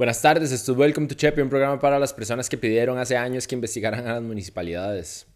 Buenas tardes, esto es Welcome to Chepe, un programa para las personas que pidieron hace años que investigaran a las municipalidades.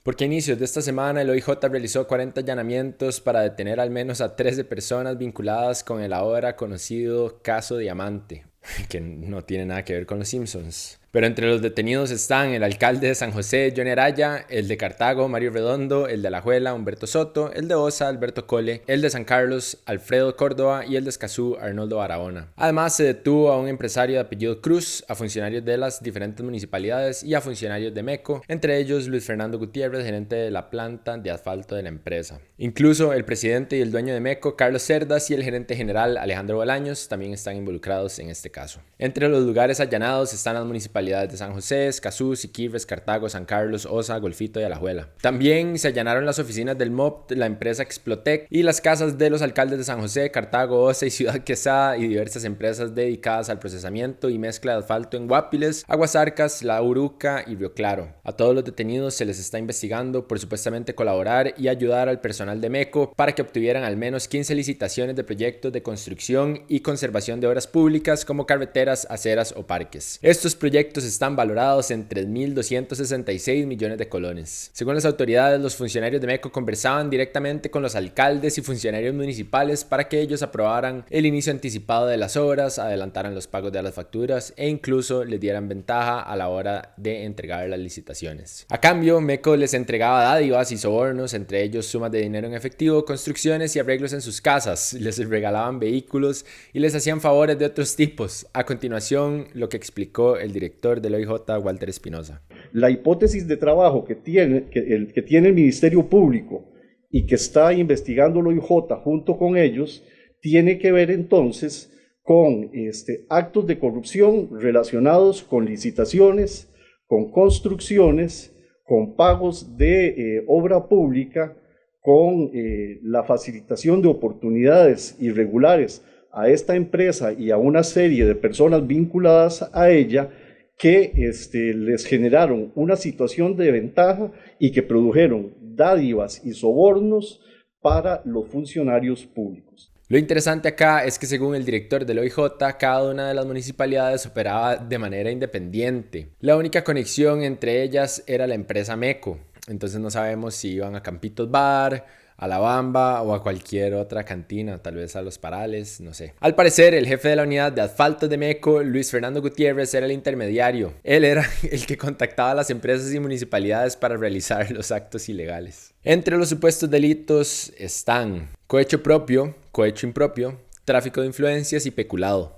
Porque a inicios de esta semana el OIJ realizó 40 allanamientos para detener al menos a 13 personas vinculadas con el ahora conocido caso Diamante, que no tiene nada que ver con los Simpsons. Pero entre los detenidos están el alcalde de San José, Johnny Araya, el de Cartago, Mario Redondo, el de Alajuela, Humberto Soto, el de Osa, Alberto Cole, el de San Carlos, Alfredo Córdoba y el de Escazú, Arnoldo Barahona. Además, se detuvo a un empresario de apellido Cruz, a funcionarios de las diferentes municipalidades y a funcionarios de MECO, entre ellos Luis Fernando Gutiérrez, gerente de la planta de asfalto de la empresa. Incluso el presidente y el dueño de MECO, Carlos Cerdas, y el gerente general, Alejandro Bolaños, también están involucrados en este caso. Entre los lugares allanados están las municipalidades de San José, Escazú, Siquirres, Cartago, San Carlos, Osa, Golfito y Alajuela. También se allanaron las oficinas del MOP, la empresa Explotec y las casas de los alcaldes de San José, Cartago, Osa y Ciudad Quesada y diversas empresas dedicadas al procesamiento y mezcla de asfalto en Guapiles, Aguasarcas, La Uruca y Río Claro. A todos los detenidos se les está investigando por supuestamente colaborar y ayudar al personal de MECO para que obtuvieran al menos 15 licitaciones de proyectos de construcción y conservación de obras públicas como carreteras, aceras o parques. Estos proyectos están valorados en 3.266 millones de colones. Según las autoridades, los funcionarios de MECO conversaban directamente con los alcaldes y funcionarios municipales para que ellos aprobaran el inicio anticipado de las obras, adelantaran los pagos de las facturas e incluso les dieran ventaja a la hora de entregar las licitaciones. A cambio, MECO les entregaba dádivas y sobornos, entre ellos sumas de dinero en efectivo, construcciones y arreglos en sus casas, les regalaban vehículos y les hacían favores de otros tipos. A continuación, lo que explicó el director del OIJ, Walter Espinosa. La hipótesis de trabajo que tiene el Ministerio Público y que está investigando el OIJ junto con ellos tiene que ver entonces con actos de corrupción relacionados con licitaciones, con construcciones, con pagos de obra pública, con la facilitación de oportunidades irregulares a esta empresa y a una serie de personas vinculadas a ella que les generaron una situación de ventaja y que produjeron dádivas y sobornos para los funcionarios públicos. Lo interesante acá es que según el director del OIJ, cada una de las municipalidades operaba de manera independiente. La única conexión entre ellas era la empresa MECO. Entonces no sabemos si iban a Campitos Bar, a La Bamba o a cualquier otra cantina, tal vez a Los Parales, no sé. Al parecer, el jefe de la unidad de asfaltos de MECO, Luis Fernando Gutiérrez, era el intermediario. Él era el que contactaba a las empresas y municipalidades para realizar los actos ilegales. Entre los supuestos delitos están cohecho propio, cohecho impropio, tráfico de influencias y peculado.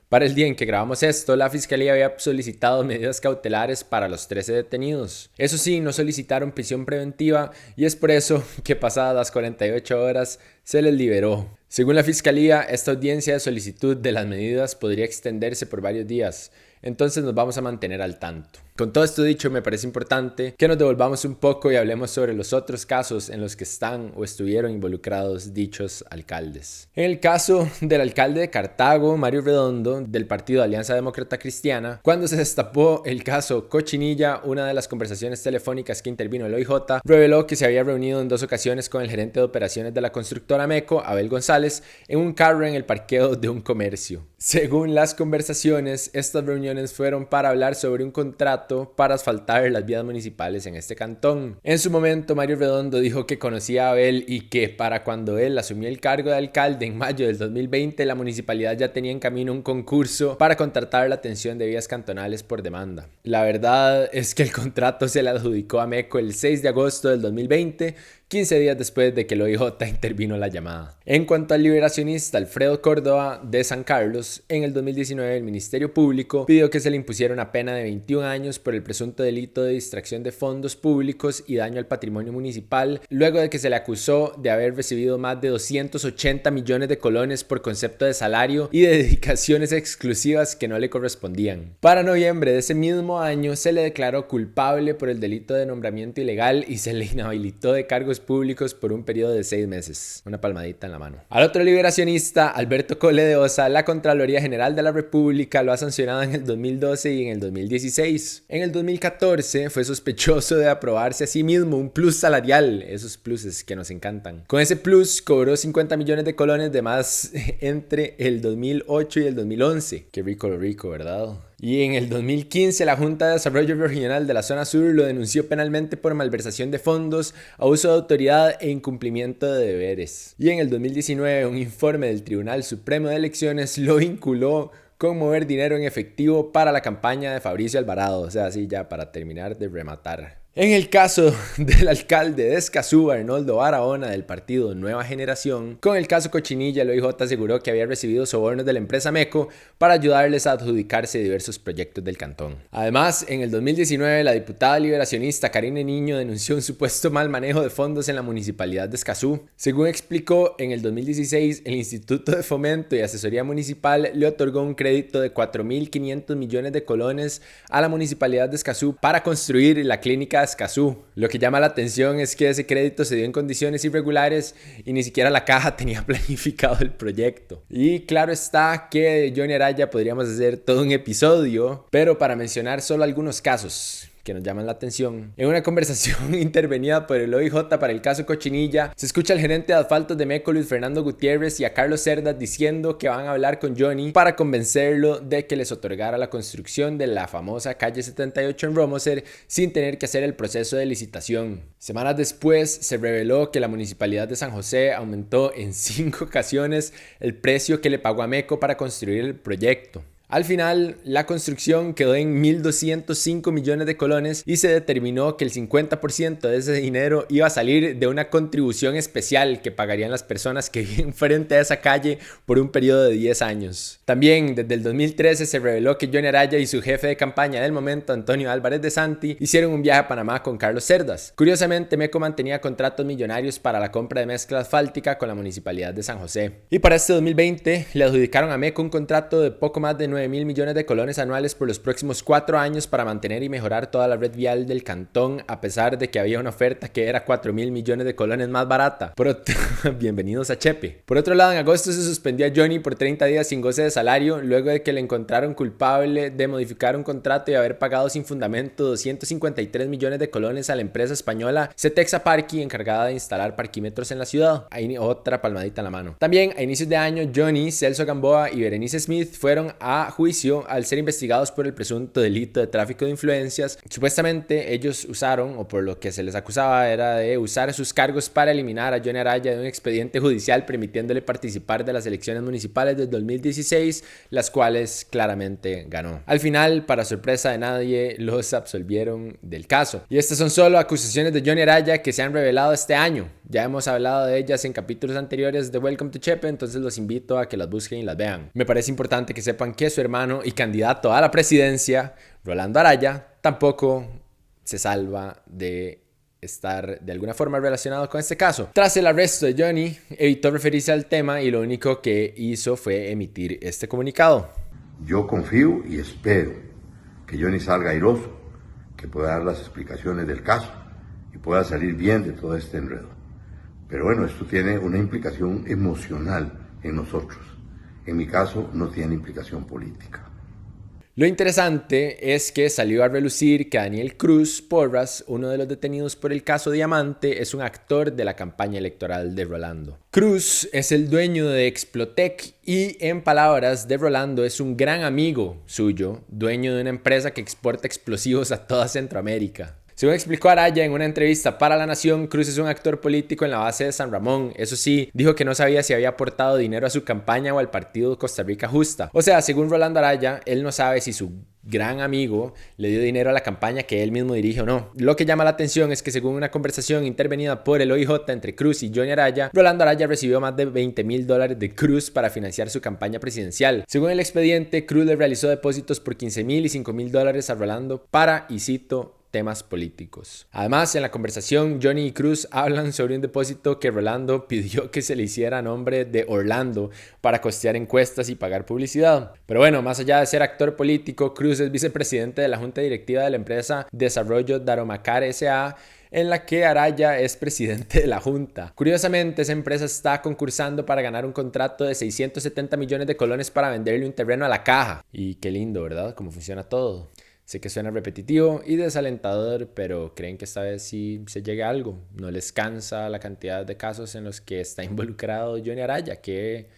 Para el día en que grabamos esto, la Fiscalía había solicitado medidas cautelares para los 13 detenidos. Eso sí, no solicitaron prisión preventiva y es por eso que pasadas las 48 horas se les liberó. Según la Fiscalía, esta audiencia de solicitud de las medidas podría extenderse por varios días, entonces nos vamos a mantener al tanto. Con todo esto dicho, me parece importante que nos devolvamos un poco y hablemos sobre los otros casos en los que están o estuvieron involucrados dichos alcaldes. En el caso del alcalde de Cartago, Mario Redondo, del partido Alianza Demócrata Cristiana, cuando se destapó el caso Cochinilla, una de las conversaciones telefónicas que intervino el OIJ reveló que se había reunido en 2 ocasiones con el gerente de operaciones de la constructora MECO, Abel González, en un carro en el parqueo de un comercio. Según las conversaciones, estas reuniones fueron para hablar sobre un contrato para asfaltar las vías municipales en este cantón. En su momento, Mario Redondo dijo que conocía a Abel y que para cuando él asumió el cargo de alcalde en mayo del 2020, la municipalidad ya tenía en camino un concurso para contratar la atención de vías cantonales por demanda. La verdad es que el contrato se le adjudicó a MECO el 6 de agosto del 2020, 15 días después de que el OIJ intervino la llamada. En cuanto al liberacionista Alfredo Córdoba de San Carlos, en el 2019 el Ministerio Público pidió que se le impusiera una pena de 21 años por el presunto delito de distracción de fondos públicos y daño al patrimonio municipal, luego de que se le acusó de haber recibido más de 280 millones de colones por concepto de salario y de dedicaciones exclusivas que no le correspondían. Para noviembre de ese mismo año se le declaró culpable por el delito de nombramiento ilegal y se le inhabilitó de cargos públicos por un periodo de 6 meses. Una palmadita en la mano. Al otro liberacionista, Alberto Cole de Osa, la Contraloría General de la República lo ha sancionado en el 2012 y en el 2016. En el 2014 fue sospechoso de aprobarse a sí mismo un plus salarial, esos pluses que nos encantan. Con ese plus cobró 50 millones de colones de más entre el 2008 y el 2011. Qué rico lo rico, ¿verdad? Y en el 2015 la Junta de Desarrollo Regional de la Zona Sur lo denunció penalmente por malversación de fondos, abuso de autoridad e incumplimiento de deberes. Y en el 2019 un informe del Tribunal Supremo de Elecciones lo vinculó con mover dinero en efectivo para la campaña de Fabricio Alvarado. O sea, así ya para terminar de rematar. En el caso del alcalde de Escazú, Arnoldo Barahona, del partido Nueva Generación, con el caso Cochinilla, el OIJ aseguró que había recibido sobornos de la empresa MECO para ayudarles a adjudicarse diversos proyectos del cantón. Además, en el 2019, la diputada liberacionista Karine Niño denunció un supuesto mal manejo de fondos en la municipalidad de Escazú. Según explicó, en el 2016, el Instituto de Fomento y Asesoría Municipal le otorgó un crédito de 4.500 millones de colones a la municipalidad de Escazú para construir la clínica Escazú. Lo que llama la atención es que ese crédito se dio en condiciones irregulares y ni siquiera la caja tenía planificado el proyecto. Y claro está que de Johnny Araya podríamos hacer todo un episodio, pero para mencionar solo algunos casos que nos llaman la atención. En una conversación intervenida por el OIJ para el caso Cochinilla, se escucha al gerente de asfaltos de MECO, Luis Fernando Gutiérrez, y a Carlos Cerdas diciendo que van a hablar con Johnny para convencerlo de que les otorgara la construcción de la famosa calle 78 en Romoser sin tener que hacer el proceso de licitación. Semanas después se reveló que la Municipalidad de San José aumentó en 5 ocasiones el precio que le pagó a MECO para construir el proyecto. Al final, la construcción quedó en 1.205 millones de colones y se determinó que el 50% de ese dinero iba a salir de una contribución especial que pagarían las personas que viven frente a esa calle por un periodo de 10 años. También, desde el 2013 se reveló que Johnny Araya y su jefe de campaña del momento, Antonio Álvarez de Santi, hicieron un viaje a Panamá con Carlos Cerdas. Curiosamente, MECO mantenía contratos millonarios para la compra de mezcla asfáltica con la Municipalidad de San José. Y para este 2020 le adjudicaron a MECO un contrato de poco más de 9.000 millones de colones anuales por los próximos 4 años para mantener y mejorar toda la red vial del cantón, a pesar de que había una oferta que era 4.000 millones de colones más barata. Bienvenidos a Chepe. Por otro lado, en agosto se suspendió a Johnny por 30 días sin goce de salario, luego de que le encontraron culpable de modificar un contrato y haber pagado sin fundamento 253 millones de colones a la empresa española Cetexa Parqui, encargada de instalar parquímetros en la ciudad. Ahí otra palmadita en la mano. También, a inicios de año, Johnny, Celso Gamboa y Berenice Smith fueron a juicio al ser investigados por el presunto delito de tráfico de influencias. Supuestamente ellos usaron, o por lo que se les acusaba era de usar sus cargos para eliminar a Johnny Araya de un expediente judicial permitiéndole participar de las elecciones municipales del 2016, las cuales claramente ganó. Al final, para sorpresa de nadie, los absolvieron del caso. Y estas son solo acusaciones de Johnny Araya que se han revelado este año. Ya hemos hablado de ellas en capítulos anteriores de Welcome to Chepe, entonces los invito a que las busquen y las vean. Me parece importante que sepan que su hermano y candidato a la presidencia, Rolando Araya, tampoco se salva de estar de alguna forma relacionado con este caso. Tras el arresto de Johnny, evitó referirse al tema y lo único que hizo fue emitir este comunicado. Yo confío y espero que Johnny salga airoso, que pueda dar las explicaciones del caso y pueda salir bien de todo este enredo. Pero bueno, esto tiene una implicación emocional en nosotros. En mi caso, no tiene implicación política. Lo interesante es que salió a relucir que Daniel Cruz Porras, uno de los detenidos por el caso Diamante, es un actor de la campaña electoral de Rolando. Cruz es el dueño de Explotec y, en palabras de Rolando, es un gran amigo suyo, dueño de una empresa que exporta explosivos a toda Centroamérica. Según explicó Araya en una entrevista para La Nación, Cruz es un actor político en la base de San Ramón. Eso sí, dijo que no sabía si había aportado dinero a su campaña o al partido Costa Rica Justa. O sea, según Rolando Araya, él no sabe si su gran amigo le dio dinero a la campaña que él mismo dirige o no. Lo que llama la atención es que según una conversación intervenida por el OIJ entre Cruz y Johnny Araya, Rolando Araya recibió más de $20,000 de Cruz para financiar su campaña presidencial. Según el expediente, Cruz le realizó depósitos por $15,000 y $5,000 a Rolando para, y cito, temas políticos. Además, en la conversación, Johnny y Cruz hablan sobre un depósito que Rolando pidió que se le hiciera a nombre de Orlando para costear encuestas y pagar publicidad. Pero bueno, más allá de ser actor político, Cruz es vicepresidente de la junta directiva de la empresa Desarrollo Daromacar S.A., en la que Araya es presidente de la junta. Curiosamente, esa empresa está concursando para ganar un contrato de 670 millones de colones para venderle un terreno a la caja. Y qué lindo, ¿verdad? Cómo funciona todo. Sé que suena repetitivo y desalentador, pero creen que esta vez sí se llegue a algo. No les cansa la cantidad de casos en los que está involucrado Johnny Araya. Qué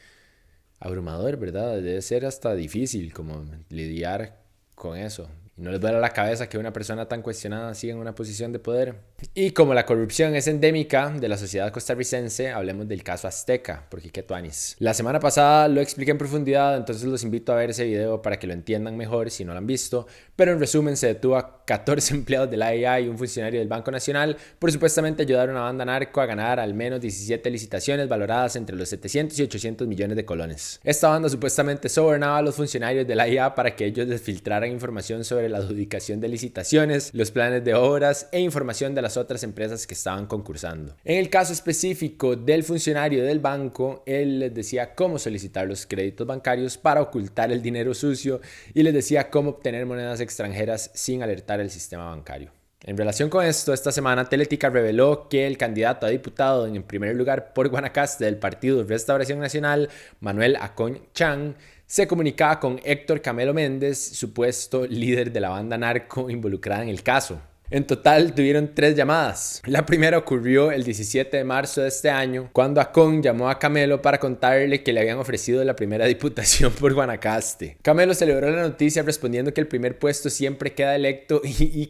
abrumador, ¿verdad? Debe ser hasta difícil como lidiar con eso. Y no les duele la cabeza que una persona tan cuestionada siga en una posición de poder. Y como la corrupción es endémica de la sociedad costarricense, hablemos del caso Azteca, porque qué tuanis. La semana pasada lo expliqué en profundidad, entonces los invito a ver ese video para que lo entiendan mejor si no lo han visto. Pero en resumen, se detuvo a 14 empleados de la AIA y un funcionario del Banco Nacional por supuestamente ayudar a una banda narco a ganar al menos 17 licitaciones valoradas entre los 700 y 800 millones de colones. Esta banda supuestamente sobornaba a los funcionarios de la AIA para que ellos les filtraran información sobre la adjudicación de licitaciones, los planes de obras e información de las otras empresas que estaban concursando. En el caso específico del funcionario del banco, él les decía cómo solicitar los créditos bancarios para ocultar el dinero sucio y les decía cómo obtener monedas extranjeras sin alertar el sistema bancario. En relación con esto, esta semana Teletica reveló que el candidato a diputado en primer lugar por Guanacaste del Partido Restauración Nacional, Manuel Acón Chan, se comunicaba con Héctor Camelo Méndez, supuesto líder de la banda narco involucrada en el caso. En total tuvieron 3 llamadas. La primera ocurrió el 17 de marzo de este año, cuando Acón llamó a Camelo para contarle que le habían ofrecido la primera diputación por Guanacaste. Camelo celebró la noticia respondiendo que el primer puesto siempre queda electo y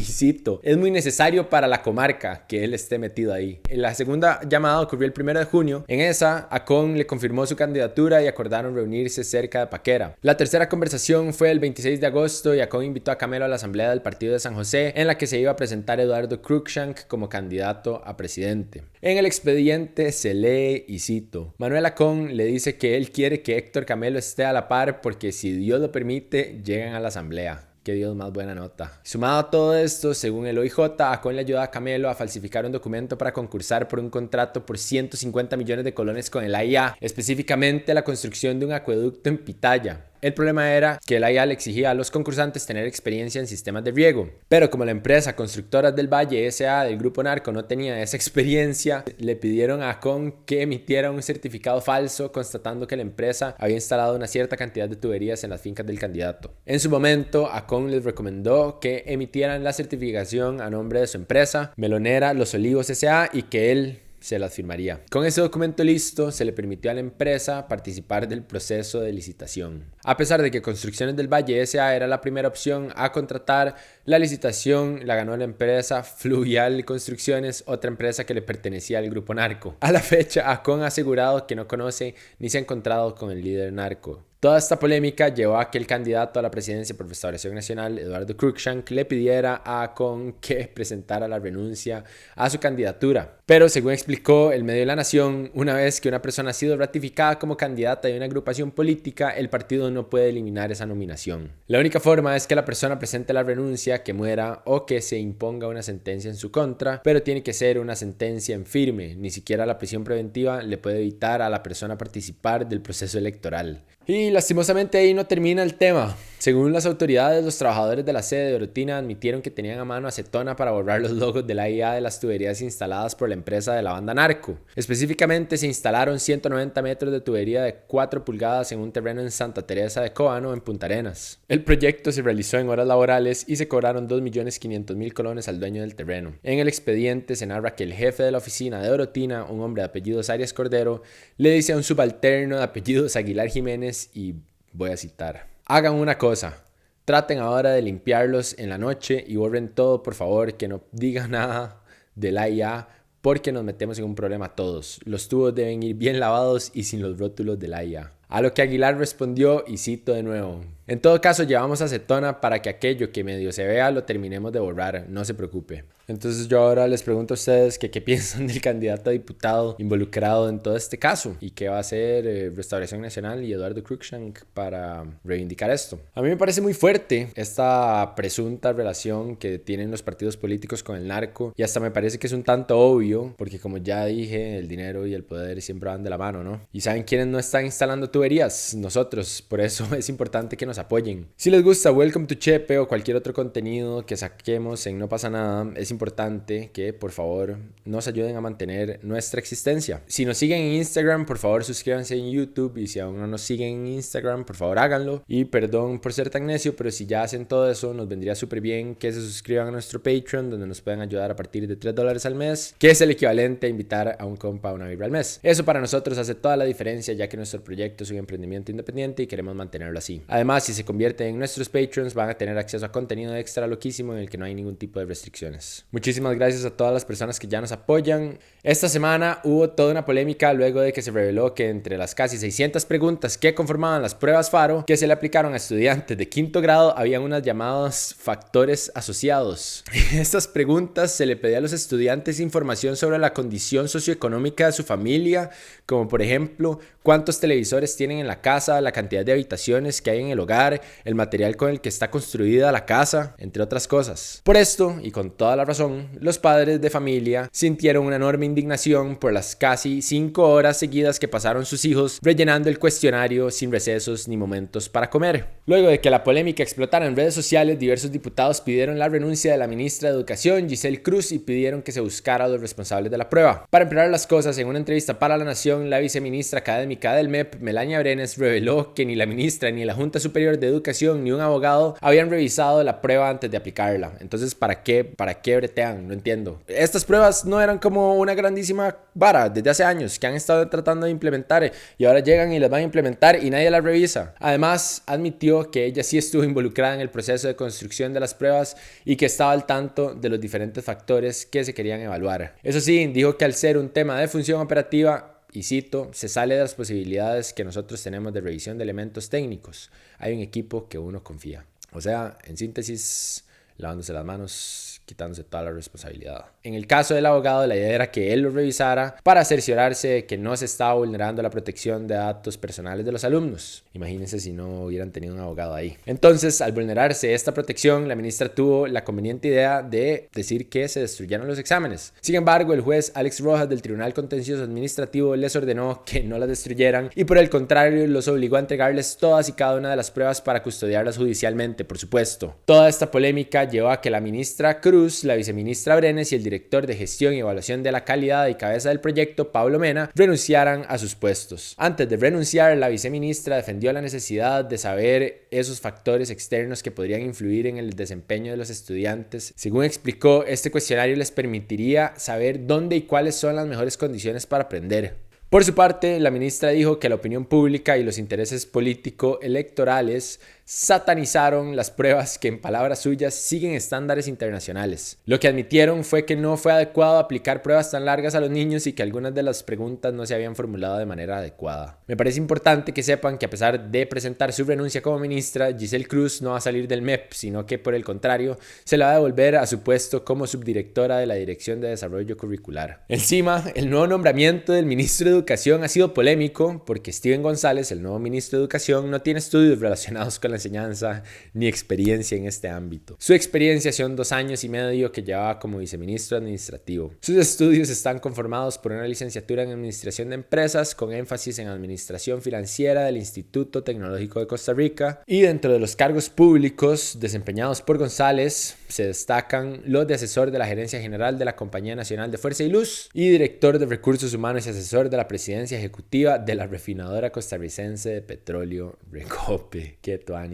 cito, es muy necesario para la comarca que él esté metido ahí. La segunda llamada ocurrió el 1 de junio. En esa, Acón le confirmó su candidatura y acordaron reunirse cerca de Paquera. La tercera conversación fue el 26 de agosto y Acón invitó a Camelo a la asamblea del partido de San José, en la que se iba a presentar Eduardo Cruikshank como candidato a presidente. En el expediente se lee y cito: Manuel Acón le dice que él quiere que Héctor Camelo esté a la par porque si Dios lo permite, llegan a la asamblea. Qué Dios más buena nota. Sumado a todo esto, según el OIJ, Acón le ayudó a Camelo a falsificar un documento para concursar por un contrato por 150 millones de colones con el AIA, específicamente la construcción de un acueducto en Pitaya. El problema era que el AIA le exigía a los concursantes tener experiencia en sistemas de riego, pero como la empresa Constructoras del Valle S.A. del Grupo Narco no tenía esa experiencia, le pidieron a Acón que emitiera un certificado falso constatando que la empresa había instalado una cierta cantidad de tuberías en las fincas del candidato. En su momento, Acón les recomendó que emitieran la certificación a nombre de su empresa, Melonera Los Olivos S.A. y que él se las firmaría. Con ese documento listo, se le permitió a la empresa participar del proceso de licitación. A pesar de que Construcciones del Valle S.A. era la primera opción a contratar, la licitación la ganó la empresa Fluvial Construcciones, otra empresa que le pertenecía al grupo narco. A la fecha, Acón ha asegurado que no conoce ni se ha encontrado con el líder narco. Toda esta polémica llevó a que el candidato a la presidencia por Restauración Nacional, Eduardo Cruikshank, le pidiera a Acón que presentara la renuncia a su candidatura. Pero según explicó el medio de La Nación, una vez que una persona ha sido ratificada como candidata de una agrupación política, el partido no puede eliminar esa nominación. La única forma es que la persona presente la renuncia, que muera o que se imponga una sentencia en su contra, pero tiene que ser una sentencia en firme. Ni siquiera la prisión preventiva le puede evitar a la persona participar del proceso electoral. Y lastimosamente ahí no termina el tema. Según las autoridades, los trabajadores de la sede de Orotina admitieron que tenían a mano acetona para borrar los logos de la IA de las tuberías instaladas por la empresa de la banda narco. Específicamente se instalaron 190 metros de tubería de 4 pulgadas en un terreno en Santa Teresa de Cóbano, en Punta Arenas. El proyecto se realizó en horas laborales y se cobraron 2.500.000 colones al dueño del terreno. En el expediente se narra que el jefe de la oficina de Orotina, un hombre de apellidos Arias Cordero, le dice a un subalterno de apellidos Aguilar Jiménez, y voy a citar: hagan una cosa, traten ahora de limpiarlos en la noche y borren todo, por favor, que no digan nada de la IA porque nos metemos en un problema todos. Los tubos deben ir bien lavados y sin los rótulos de la IA. A lo que Aguilar respondió, y cito de nuevo: en todo caso llevamos acetona para que aquello que medio se vea lo terminemos de borrar, no se preocupe. Entonces yo ahora les pregunto a ustedes que qué piensan del candidato a diputado involucrado en todo este caso y qué va a hacer Restauración Nacional y Eduardo Cruikshank para reivindicar esto. A mí me parece muy fuerte esta presunta relación que tienen los partidos políticos con el narco, y hasta me parece que es un tanto obvio porque, como ya dije, el dinero y el poder siempre van de la mano, ¿no? ¿Y saben quiénes no están instalando tuberías nosotros, por eso es importante que nos apoyen. Si les gusta Welcome to Chepe o cualquier otro contenido que saquemos en No Pasa Nada, es importante que por favor nos ayuden a mantener nuestra existencia. Si nos siguen en Instagram, por favor suscríbanse en YouTube, y si aún no nos siguen en Instagram, por favor háganlo. Y perdón por ser tan necio, pero si ya hacen todo eso, nos vendría súper bien que se suscriban a nuestro Patreon, donde nos pueden ayudar a partir de $3 al mes, que es el equivalente a invitar a un compa a una birra al mes. Eso para nosotros hace toda la diferencia, ya que nuestro proyecto es un emprendimiento independiente y queremos mantenerlo así. Además, si se convierten en nuestros Patreons, van a tener acceso a contenido extra loquísimo en el que no hay ningún tipo de restricciones. Muchísimas gracias a todas las personas que ya nos apoyan. Esta semana hubo toda una polémica luego de que se reveló que entre las casi 600 preguntas que conformaban las pruebas FARO que se le aplicaron a estudiantes de quinto grado, habían unas llamadas factores asociados. En estas preguntas se le pedía a los estudiantes información sobre la condición socioeconómica de su familia, como por ejemplo cuántos televisores tienen en la casa, la cantidad de habitaciones que hay en el hogar, el material con el que está construida la casa, entre otras cosas. Por esto, y con toda la razón, los padres de familia sintieron una enorme indignación por las casi 5 horas seguidas que pasaron sus hijos rellenando el cuestionario sin recesos ni momentos para comer. Luego de que la polémica explotara en redes sociales, diversos diputados pidieron la renuncia de la ministra de Educación, Giselle Cruz, y pidieron que se buscara a los responsables de la prueba. Para empeorar las cosas, en una entrevista para La Nación, la viceministra académica del MEP, Melania Brenes, reveló que ni la ministra, ni la Junta Superior de Educación, ni un abogado habían revisado la prueba antes de aplicarla. Entonces, ¿para qué bretean? No entiendo. Estas pruebas no eran como una grandísima vara desde hace años que han estado tratando de implementar, y ahora llegan y las van a implementar y nadie las revisa. Además, admitió que ella sí estuvo involucrada en el proceso de construcción de las pruebas y que estaba al tanto de los diferentes factores que se querían evaluar. Eso sí, dijo que al ser un tema de función operativa, y cito, se sale de las posibilidades que nosotros tenemos de revisión de elementos técnicos. Hay un equipo que uno confía. O sea, en síntesis, lavándose las manos, quitándose toda la responsabilidad. En el caso del abogado, la idea era que él lo revisara para cerciorarse de que no se estaba vulnerando la protección de datos personales de los alumnos. Imagínense si no hubieran tenido un abogado ahí. Entonces, al vulnerarse esta protección, la ministra tuvo la conveniente idea de decir que se destruyeron los exámenes. Sin embargo, el juez Alex Rojas del Tribunal Contencioso Administrativo les ordenó que no las destruyeran y por el contrario los obligó a entregarles todas y cada una de las pruebas para custodiarlas judicialmente, por supuesto. Toda esta polémica llevó a que la ministra Cruz, la viceministra Brenes y el director de gestión y evaluación de la calidad y cabeza del proyecto, Pablo Mena, renunciaran a sus puestos. Antes de renunciar, la viceministra defendió la necesidad de saber esos factores externos que podrían influir en el desempeño de los estudiantes. Según explicó, este cuestionario les permitiría saber dónde y cuáles son las mejores condiciones para aprender. Por su parte, la ministra dijo que la opinión pública y los intereses político-electorales satanizaron las pruebas que, en palabras suyas, siguen estándares internacionales. Lo que admitieron fue que no fue adecuado aplicar pruebas tan largas a los niños y que algunas de las preguntas no se habían formulado de manera adecuada. Me parece importante que sepan que a pesar de presentar su renuncia como ministra, Giselle Cruz no va a salir del MEP, sino que por el contrario, se la va a devolver a su puesto como subdirectora de la Dirección de Desarrollo Curricular. Encima, el nuevo nombramiento del ministro de Educación ha sido polémico porque Steven González, el nuevo ministro de Educación, no tiene estudios relacionados con la enseñanza ni experiencia en este ámbito. Su experiencia son 2 años y medio que llevaba como viceministro administrativo. Sus estudios están conformados por una licenciatura en Administración de Empresas con énfasis en Administración Financiera del Instituto Tecnológico de Costa Rica, y dentro de los cargos públicos desempeñados por González se destacan los de asesor de la Gerencia General de la Compañía Nacional de Fuerza y Luz y director de Recursos Humanos y asesor de la Presidencia Ejecutiva de la Refinadora Costarricense de Petróleo Recope. ¡Qué tuanis!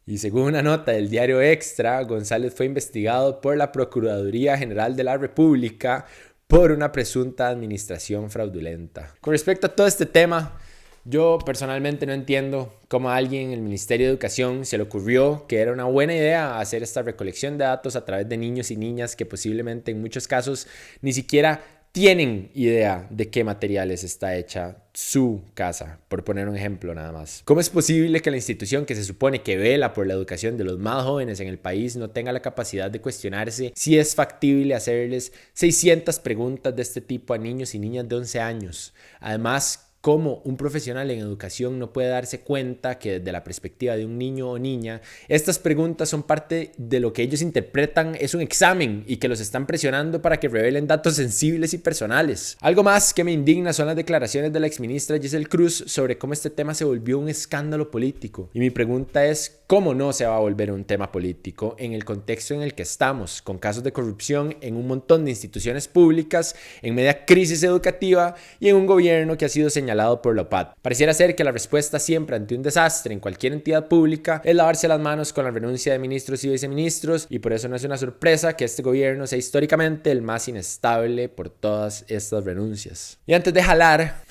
Y según una nota del diario Extra, González fue investigado por la Procuraduría General de la República por una presunta administración fraudulenta. Con respecto a todo este tema, yo personalmente no entiendo cómo a alguien en el Ministerio de Educación se le ocurrió que era una buena idea hacer esta recolección de datos a través de niños y niñas que posiblemente en muchos casos ni siquiera tienen idea de qué materiales está hecha su casa, por poner un ejemplo nada más. ¿Cómo es posible que la institución que se supone que vela por la educación de los más jóvenes en el país no tenga la capacidad de cuestionarse si es factible hacerles 600 preguntas de este tipo a niños y niñas de 11 años? Además, cómo un profesional en educación no puede darse cuenta que desde la perspectiva de un niño o niña, estas preguntas son parte de lo que ellos interpretan es un examen y que los están presionando para que revelen datos sensibles y personales. Algo más que me indigna son las declaraciones de la exministra Giselle Cruz sobre cómo este tema se volvió un escándalo político. Y mi pregunta es, ¿cómo no se va a volver un tema político en el contexto en el que estamos, con casos de corrupción en un montón de instituciones públicas, en media crisis educativa y en un gobierno que ha sido señalado por la OPAD? Pareciera ser que la respuesta siempre ante un desastre en cualquier entidad pública es lavarse las manos con la renuncia de ministros y viceministros, y por eso no es una sorpresa que este gobierno sea históricamente el más inestable por todas estas renuncias. Y antes de jalar...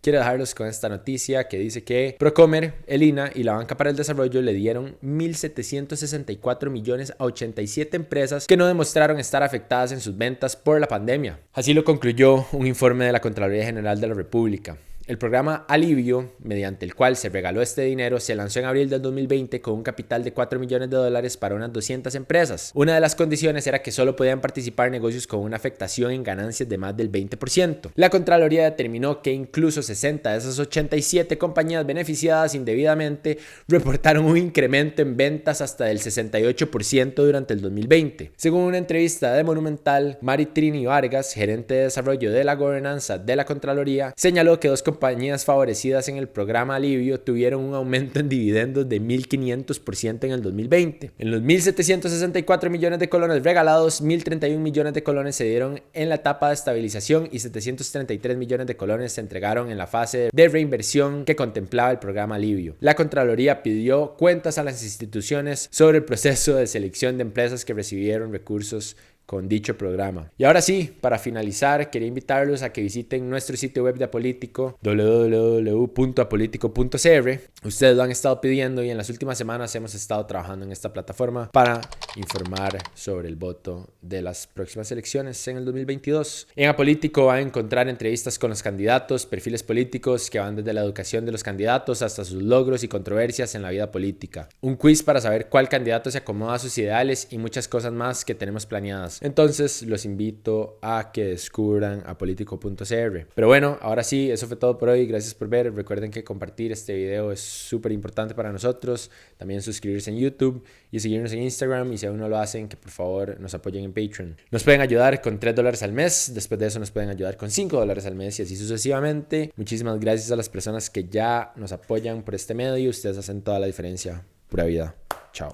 quiero dejarlos con esta noticia que dice que Procomer, el INAH y la Banca para el Desarrollo le dieron 1.764 millones a 87 empresas que no demostraron estar afectadas en sus ventas por la pandemia. Así lo concluyó un informe de la Contraloría General de la República. El programa Alivio, mediante el cual se regaló este dinero, se lanzó en abril del 2020 con un capital de $4 millones para unas 200 empresas. Una de las condiciones era que solo podían participar negocios con una afectación en ganancias de más del 20%. La Contraloría determinó que incluso 60 de esas 87 compañías beneficiadas indebidamente reportaron un incremento en ventas hasta del 68% durante el 2020. Según una entrevista de Monumental, Mari Trini Vargas, gerente de desarrollo de la gobernanza de la Contraloría, señaló que dos compañías favorecidas en el programa Alivio tuvieron un aumento en dividendos de 1.500% en el 2020. En los 1.764 millones de colones regalados, 1.031 millones de colones se dieron en la etapa de estabilización y 733 millones de colones se entregaron en la fase de reinversión que contemplaba el programa Alivio. La Contraloría pidió cuentas a las instituciones sobre el proceso de selección de empresas que recibieron recursos con dicho programa. Y ahora sí, para finalizar, quería invitarlos a que visiten nuestro sitio web de Apolítico, www.apolitico.cr. Ustedes lo han estado pidiendo y en las últimas semanas hemos estado trabajando en esta plataforma para informar sobre el voto de las próximas elecciones en el 2022. En Apolítico van a encontrar entrevistas con los candidatos, perfiles políticos que van desde la educación de los candidatos hasta sus logros y controversias en la vida política. Un quiz para saber cuál candidato se acomoda a sus ideales y muchas cosas más que tenemos planeadas. Entonces los invito a que descubran apolitico.cr. Pero bueno, ahora sí, eso fue todo por hoy. Gracias por ver. Recuerden que compartir este video es súper importante para nosotros. También suscribirse en YouTube y seguirnos en Instagram. Y si aún no lo hacen, que por favor nos apoyen en Patreon. Nos pueden ayudar con $3 al mes. Después de eso nos pueden ayudar con $5 al mes y así sucesivamente. Muchísimas gracias a las personas que ya nos apoyan por este medio. Ustedes hacen toda la diferencia. Pura vida. Chao.